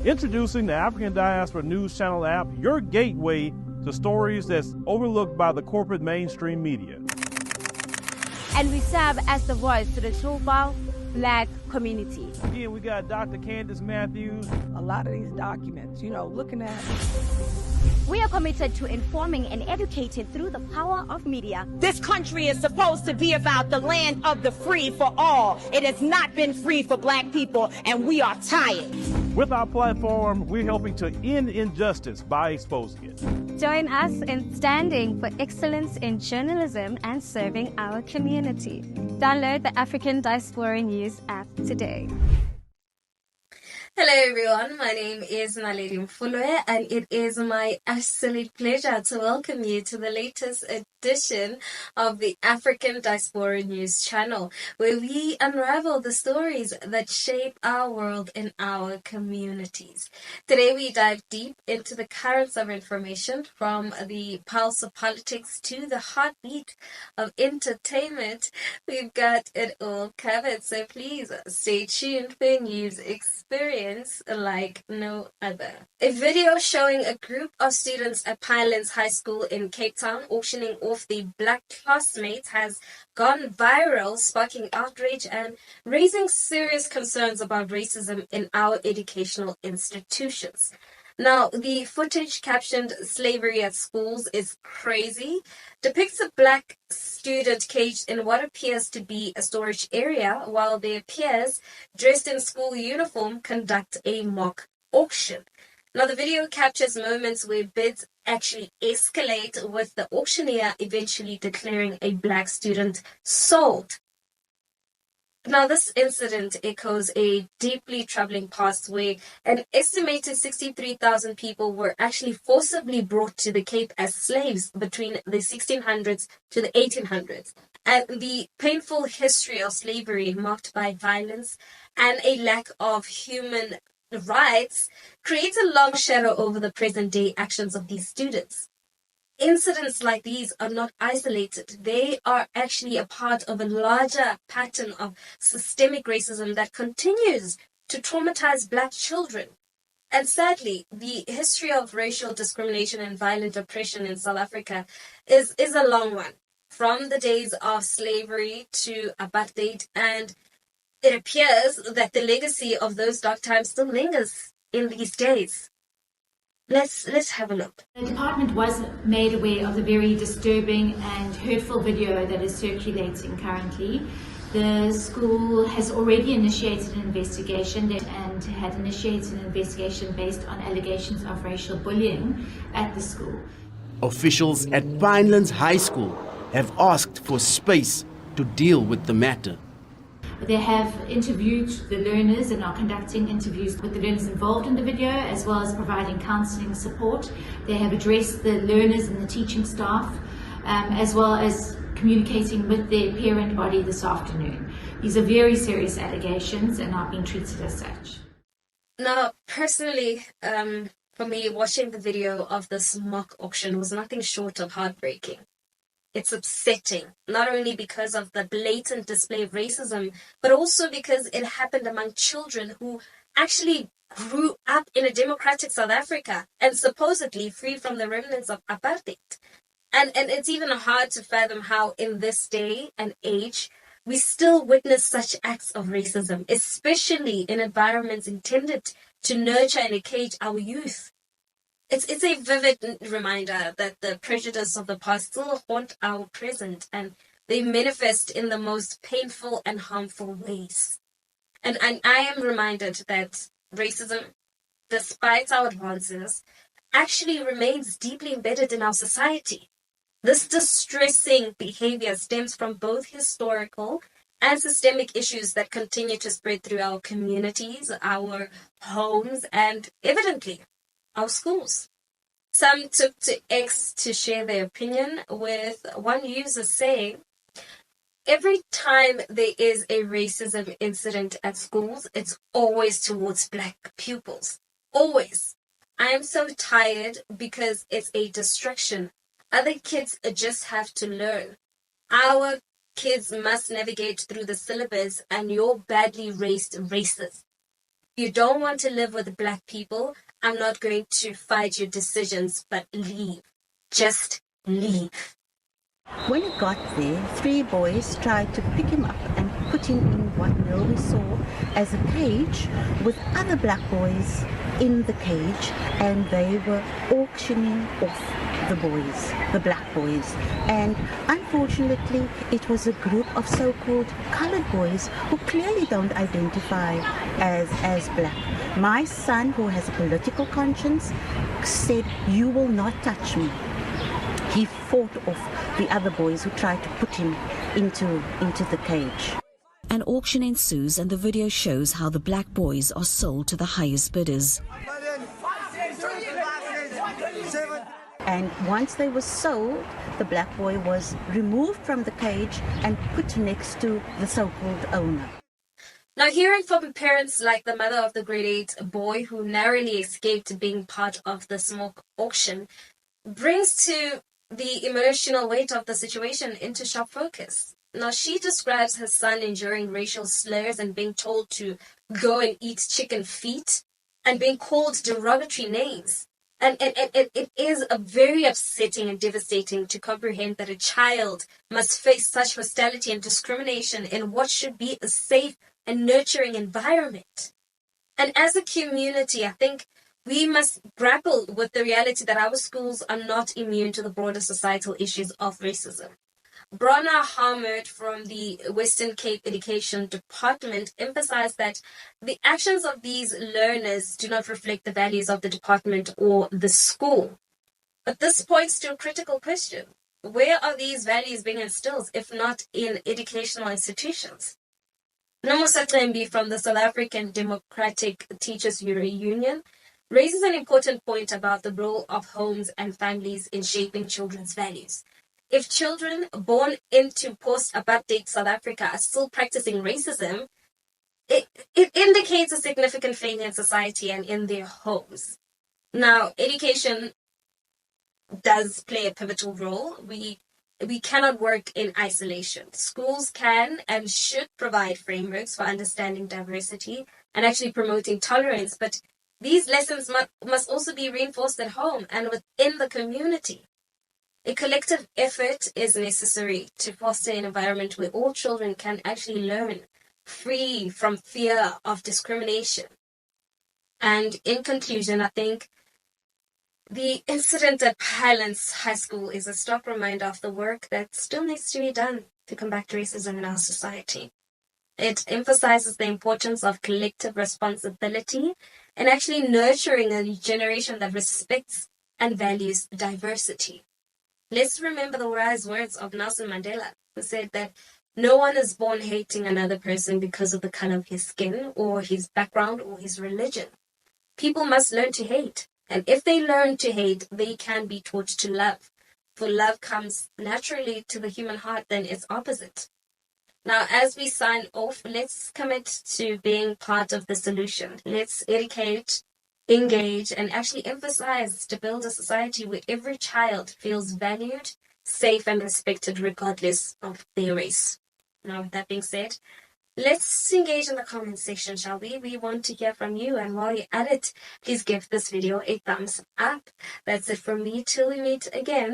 Introducing the African Diaspora News Channel app, your gateway to stories that's overlooked by the corporate mainstream media. And we serve as the voice to the global Black community. Again, we got Dr. Candace Matthews. A lot of these documents, looking at. We are committed to informing and educating through the power of media. This country is supposed to be about the land of the free for all. It has not been free for Black people, and we are tired. With our platform, we're helping to end injustice by exposing it. Join us in standing for excellence in journalism and serving our community. Download the African Diaspora News app today. Hello everyone, my name is Naledi Mfoloe and it is my absolute pleasure to welcome you to the latest edition of the African Diaspora News channel, where we unravel the stories that shape our world and our communities. Today we dive deep into the currents of information, from the pulse of politics to the heartbeat of entertainment. We've got it all covered, so please stay tuned for a news experience like no other. A video showing a group of students at Pinelands High School in Cape Town auctioning off the Black classmates has gone viral, sparking outrage and raising serious concerns about racism in our educational institutions. Now, the footage, captioned "Slavery at Schools is Crazy," depicts a Black student caged in what appears to be a storage area while their peers, dressed in school uniform, conduct a mock auction. Now, the video captures moments where bids actually escalate, with the auctioneer eventually declaring a Black student sold. Now, this incident echoes a deeply troubling past where an estimated 63,000 people were actually forcibly brought to the Cape as slaves between the 1600s to the 1800s. And the painful history of slavery, marked by violence and a lack of human rights, creates a long shadow over the present-day actions of these students. Incidents like these are not isolated. They are actually a part of a larger pattern of systemic racism that continues to traumatize Black children. And sadly, the history of racial discrimination and violent oppression in South Africa is a long one, from the days of slavery to apartheid, and it appears that the legacy of those dark times still lingers in these days. Let's have a look. The department was made aware of the very disturbing and hurtful video that is circulating currently. The school has already initiated an investigation and had initiated an investigation based on allegations of racial bullying at the school. Officials at Pinelands High School have asked for space to deal with the matter. They have interviewed the learners and are conducting interviews with the learners involved in the video, as well as providing counselling support. They have addressed the learners and the teaching staff, as well as communicating with their parent body this afternoon. These are very serious allegations and are being treated as such. Now, personally, for me, watching the video of this mock auction was nothing short of heartbreaking. It's upsetting, not only because of the blatant display of racism, but also because it happened among children who actually grew up in a democratic South Africa and supposedly free from the remnants of apartheid. And it's even hard to fathom how in this day and age we still witness such acts of racism, especially in environments intended to nurture and engage our youth. It's a vivid reminder that the prejudice of the past still haunt our present, and they manifest in the most painful and harmful ways. And I am reminded that racism, despite our advances, actually remains deeply embedded in our society. This distressing behavior stems from both historical and systemic issues that continue to spread through our communities, our homes, and evidently, our schools. Some took to X to share their opinion, with one user saying, "Every time there is a racism incident at schools, it's always towards Black pupils. Always. I am so tired because it's a distraction. Other kids just have to learn. Our kids must navigate through the syllabus and you're badly raised racist. you don't want to live with black people, I'm not going to fight your decisions, but leave. Just leave. When he got there, 3 boys tried to pick him up and put him in what Naledi saw as a cage with other black boys in the cage, and they were auctioning off the boys, the black boys. And unfortunately, it was a group of so-called colored boys who clearly don't identify as black. My son, who has a political conscience, said, "You will not touch me." He fought off the other boys who tried to put him into the cage. An auction ensues and the video shows how the black boys are sold to the highest bidders. And once they were sold, the black boy was removed from the cage and put next to the so-called owner. Now, hearing from parents like the mother of the grade 8 boy who narrowly escaped being part of the smoke auction brings to the emotional weight of the situation into sharp focus. Now, she describes her son enduring racial slurs and being told to go and eat chicken feet and being called derogatory names. And it is a very upsetting and devastating to comprehend that a child must face such hostility and discrimination in what should be a safe and nurturing environment. And as a community, I think we must grapple with the reality that our schools are not immune to the broader societal issues of racism. Brana Hamid from the Western Cape Education Department emphasized that the actions of these learners do not reflect the values of the department or the school. But this points to a critical question. Where are these values being instilled, if not in educational institutions? Nomusa Tembi from the South African Democratic Teachers Union raises an important point about the role of homes and families in shaping children's values. If children born into post-apartheid South Africa are still practicing racism, it indicates a significant failure in society and in their homes. Now, education does play a pivotal role. We cannot work in isolation. Schools can and should provide frameworks for understanding diversity and actually promoting tolerance, but these lessons must also be reinforced at home and within the community. A collective effort is necessary to foster an environment where all children can actually learn free from fear of discrimination. And in conclusion, I think the incident at Highlands High School is a stark reminder of the work that still needs to be done to combat racism in our society. It emphasizes the importance of collective responsibility and actually nurturing a generation that respects and values diversity. Let's remember the wise words of Nelson Mandela, who said that no one is born hating another person because of the color of his skin or his background or his religion. People must learn to hate. And if they learn to hate, they can be taught to love. For love comes naturally to the human heart than its opposite. Now, as we sign off, let's commit to being part of the solution. Let's educate, engage, and actually emphasize to build a society where every child feels valued, safe, and respected regardless of their race. Now, with that being said, let's engage in the comment section, shall we? We want to hear from you, and while you're at it, please give this video a thumbs up. That's it from me till we meet again.